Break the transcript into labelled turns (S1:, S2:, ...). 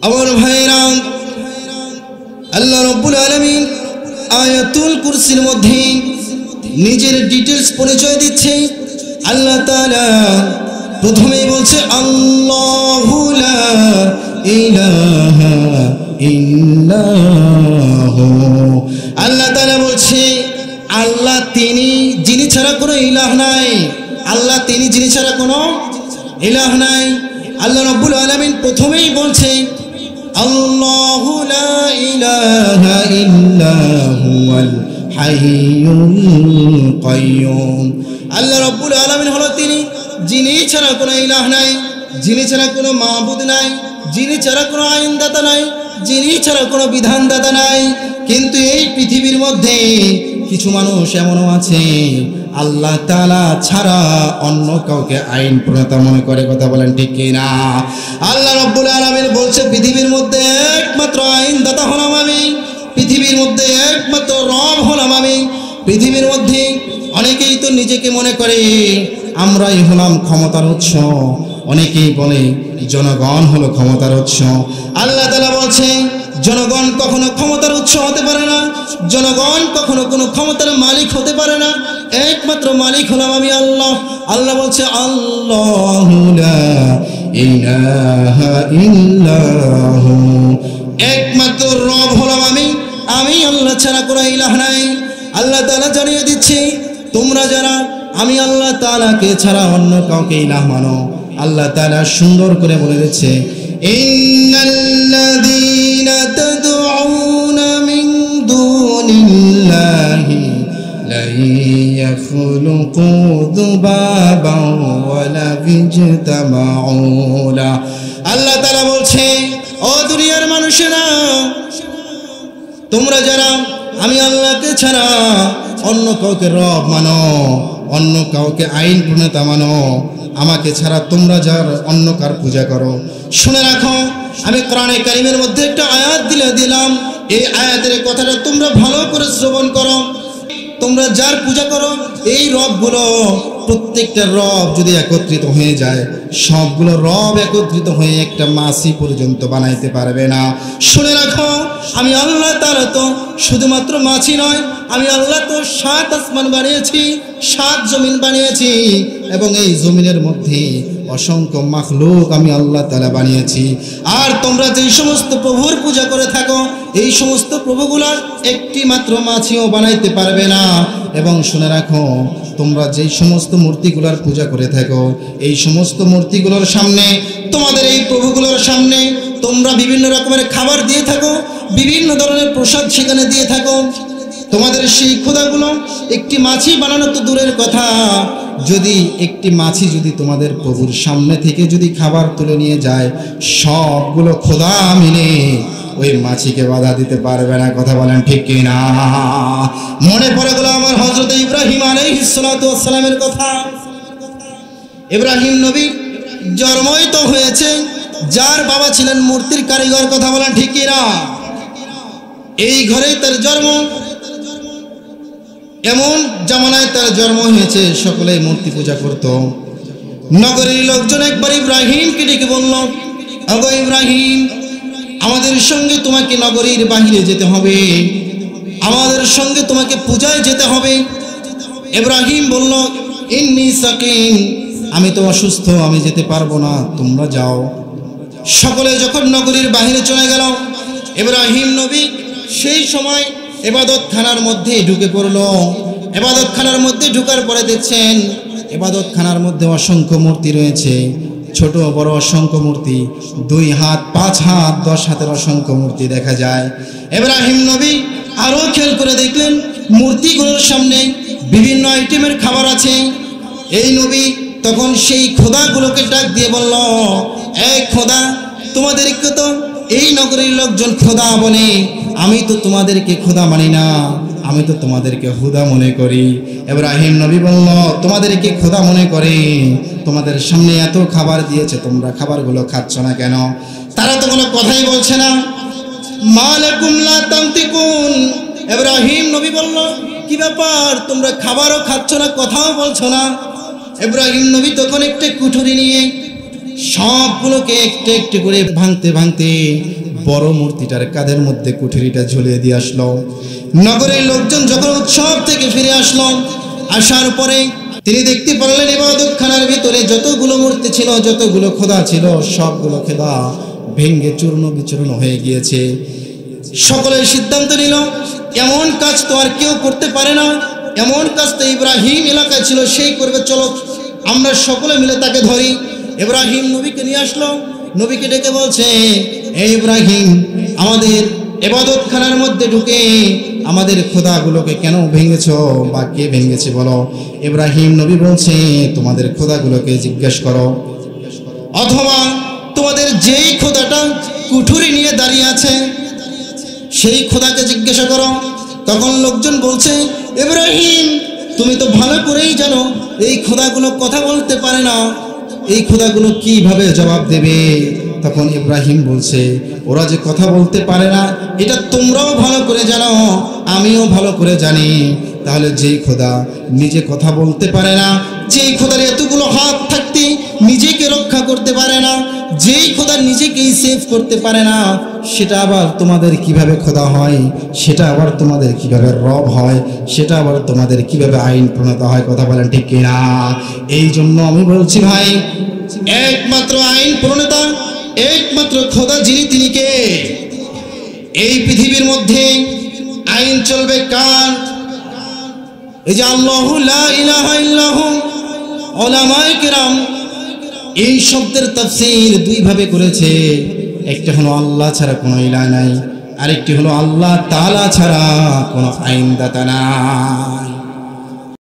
S1: আমার ভাইরা, আল্লাহ রাব্বুল আলামিন আয়াতুল কুরসির মধ্যে নিজের ডিটেইলস পরিচয় দিচ্ছে। আল্লাহ তাআলা প্রথমেই বলছে আল্লাহু লা ইলাহা ইল্লাহু। আল্লাহ তাআলা বলছে আল্লাহ তিনি, যিনি ছাড়া কোনো ইলাহ নাই। আল্লাহ তিনি, যিনি ছাড়া কোনো ইলাহ নাই। আল্লাহ রাব্বুল আলামিন প্রথমেই বলছে আল্লাহু লা ইলাহা ইল্লা হুয়াল হাইয়ুল কাইয়্যুম। আল্লাহ রাব্বুল আলামিন হলো তিনি, যিনি ছাড়া কোনো ইলাহ নাই, যিনি ছাড়া কোনো মাবুদ নাই, যিনি ছাড়া কোনো আইনদাতা নাই, যিনি ছাড়া কোনো বিধানদাতা নাই। কিন্তু এই পৃথিবীর মধ্যে কিছু মানুষ এমনও আছে আল্লাহ তাআলা ছাড়া অন্য কাউকে আইন প্রণেতা মনে করে। কথা বলেন ঠিক কিনা? আল্লাহ রাব্বুল আলামিন বলছে পৃথিবীর মধ্যে একমাত্র আইনদাতা হলাম আমি, পৃথিবীর মধ্যে একমাত্র রব হলাম আমি। পৃথিবীর মধ্যে অনেকেই তো নিজেকে মনে করে আমরাই হলাম ক্ষমতার উৎস, অনেকেই বলে জনগণ হলো ক্ষমতার উৎস। আল্লাহ তাআলা বলছে জনগণ কখনো ক্ষমতার উৎস হতে পারে না, জনগণ কখনো কোনো ক্ষমতার মালিক হতে পারে না। একমাত্র মালিক হলাম আমি আল্লাহ। আল্লাহ বলছে আল্লাহু লা ইলাহা ইল্লাহু, একমাত্র রব হলাম আমি, আমি আল্লাহ ছাড়া কোনো ইলাহ নাই। আল্লাহ তাআলা জানিয়ে দিচ্ছে তোমরা যারা আমি আল্লাহ তাআলাকে ছাড়া অন্য কাউকে ইলাহ মানো, আল্লাহ তাআলা সুন্দর করে বলে দিচ্ছে ইন্নাল্লাযীনা তাদউনা মিন দুনিল্লাহি লা ইয়াখলুকু যুবাবান ওয়ালা বিজতামাউ লা। আল্লাহ তাআলা বলছে ও দুনিয়ার মানুষেরা, তোমরা যারা আমি আল্লাহকে ছাড়া অন্য কাউকে রব মানো, অন্য কাউকে আইন প্রণেতা মানো, আমাকে ছাড়া তোমরা যার অন্য কার পূজা করো, শুনে রাখো আমি কোরআনে কারীমের মধ্যে একটা আয়াত দিলাম। এই আয়াতের কথাটা তোমরা ভালো করে শ্রবণ করো। তোমরা যার পূজা করো এই রবগুলো, প্রত্যেকটা রব যদি একত্রিত হয়ে যায়, সবগুলো রব একত্রিত হয়ে একটা মাছি পর্যন্ত বানাইতে পারবে না। শুনে রাখো আমি আল্লাহ তাআলা তো শুধুমাত্র মাছি নয়, আমি আল্লাহ তো 7 আসমান বানিয়েছি, 7 জমিন বানিয়েছি, এবং এই জমিনের মধ্যে অসংখ্য মাখলুক আমি আল্লাহ তাআলা বানিয়েছি। আর তোমরা যেই সমস্ত প্রভুর পূজা করে থাকো এই সমস্ত প্রভুগুলার একটি মাত্র মাছিও বানাইতে পারবে না। এবং শুনে রাখো তোমরা যেই সমস্ত মূর্তিগুলার পূজা করে থাকো এই সমস্ত মূর্তিগুলোর সামনে, তোমাদের এই প্রভুগুলোর সামনে তোমরা বিভিন্ন রকমের খাবার দিয়ে থাকো, বিভিন্ন ধরনের প্রসাদ সেখানে দিয়ে থাকো। তোমাদের সেই খোদাগুলো একটি মাছি বানানো তো দূরের কথা, যদি একটি মাছি যদি তোমাদের প্রভুর সামনে থেকে যদি খাবার তুলে নিয়ে যায়, সবগুলো খোদা মিলে ওই মাছিকে বাধা দিতে পারবে না। কথা বলেন ঠিক কিনা? মনে পড়ে গেল আমার হযরত ইব্রাহিম আলাইহিস সালাতু ওয়াস সালামের কথা। ইব্রাহিম নবী জন্মই তো হয়েছে যার বাবা ছিলেন মূর্তির কারিগর। কথা বলেন ঠিক কিনা? এই ঘরেই তার জন্ম, এমন জামানায় তার জন্ম হয়েছে সকলেই মূর্তি পূজা করত। নগরীর লোকজন একবার ইব্রাহিমকে ডেকে বলল, ওগো ইব্রাহিম, আমাদের সঙ্গে তোমাকে নগরীর বাহিরে যেতে হবে, আমাদের সঙ্গে তোমাকে পূজায় যেতে হবে। ইব্রাহিম বলল, ইন্নী সাকিম, আমি তো অসুস্থ, আমি যেতে পারবো না, তোমরা যাও। সকলে যখন নগরীর বাহিরে চলে গেল, ইব্রাহিম নবী সেই সময় ইবাদতখানার মধ্যে ঢুকে পড়ল। ইবাদতখানার মধ্যে ঢোকার পরে দেখছেন ইবাদতখানার মধ্যে অসংখ্য মূর্তি রয়েছে, ছোট বড় অসংখ্য মূর্তি, 2 হাত 5 হাত 10 হাতের অসংখ্য মূর্তি দেখা যায়। ইব্রাহিম নবী আরো খেয়াল করে দেখলেন মূর্তিগুলোর সামনে বিভিন্ন আইটেমের খাবার আছে। এই নবী তখন সেই খোদাগুলোকে ডাক দিয়ে বলল, এই খোদা, তোমাদেরকে তো এই নগরীর লোকজন খোদা বলে, আমি তো তোমাদেরকে খোদা মানি না, আমি তো তোমাদেরকে হুদা মনে করি। ইব্রাহিম নবী বলল, তোমাদেরকে খোদা মনে করে, তোমাদের সামনে এত খাবার দিয়েছে, তোমরা খাবারগুলো খাচ্ছ না কেন? তারা তো কোনো কথাই বলছে না। মালাকুম লা তানতিকুন। ইব্রাহিম নবী বলল, কি ব্যাপার, তোমরা খাবারও খাচ্ছ না, কথাও বলছো না? ইব্রাহিম নবী তখন একটা কুঠুরি নিয়ে সবগুলোকে একটু একটু করে ভাঙতে ভাঙতে বড় মূর্তিটার কাঁধের মধ্যে কুঠুরিটা ঝুলিয়ে দিয়ে আসলো। নগরের লোকজন যখন উৎসব থেকে ফিরে আসলো, আসার পরে তিনি দেখতে পারলেন ইবাদতখানার ভিতরে যতগুলো মূর্তি ছিল, যতগুলো খোদা ছিল, সবগুলো খোদা ভেঙ্গে চূর্ণ বিচূর্ণ হয়ে গিয়েছে। সকলের সিদ্ধান্ত নিল, এমন কাজ তো আর কেউ করতে পারে না, এমন কাজ তো ইব্রাহিম এলাকায় ছিল, সেই করবে, চলো আমরা সকলে মিলে তাকে ধরি। ইব্রাহিম নবীকে নিয়ে আসলো, নবীকে ডেকে বলছে, এই ইব্রাহিম, আমাদের ইবাদতখানার মধ্যে ঢুকে আমাদের খোদাগুলোকে কেন ভেঙেছো, বা কে ভেঙেছে বলো। ইব্রাহিম নবী বলছে, তোমাদের খোদাগুলোকে জিজ্ঞেস করো, অথবা তোমাদের যেই খোদাটা কুঠুরি নিয়ে দাঁড়িয়ে আছে সেই খোদাকে জিজ্ঞাসা করো। তখন লোকজন বলছে, ইব্রাহিম, তুমি তো ভালো করেই জানো এই খোদাগুলো কথা বলতে পারে না, এই খোদাগুলো কিভাবে জবাব দেবে। তখন ইব্রাহিম বলছে, ওরা যে কথা বলতে পারে না এটা তোমরাও ভালো করে জানো, আমিও ভালো করে জানি। তাহলে যেই খোদা নিজে কথা বলতে পারে না, যেই খোদার এতগুলো হাত থাকতে নিজেকে রক্ষা করতে পারে না, যেই খোদা নিজেকেই সেভ করতে পারে না, সেটা আবার তোমাদের কিভাবে খোদা হয়, সেটা আবার তোমাদের কিভাবে রব হয়, সেটা আবার তোমাদের কিভাবে আইন প্রণীত হয়। কথা বলেন ঠিক কিনা? এই জন্য আমি বলছি ভাই, একমাত্র আইন প্রণেতা, একমাত্র খোদা যিনি, তিনি কে? এই পৃথিবীর মধ্যে আইন চলবে কার? এই যে আল্লাহু লা ইলাহা ইল্লাহু, উলামায়ে কেরাম এই শব্দের তাফসীর দুই ভাবে করেছে। একটা হলো আল্লাহ ছাড়া কোনো ইলাহ নাই, আরেকটি হলো আল্লাহ তাআলা ছাড়া কোনো আইনদাতা নাই।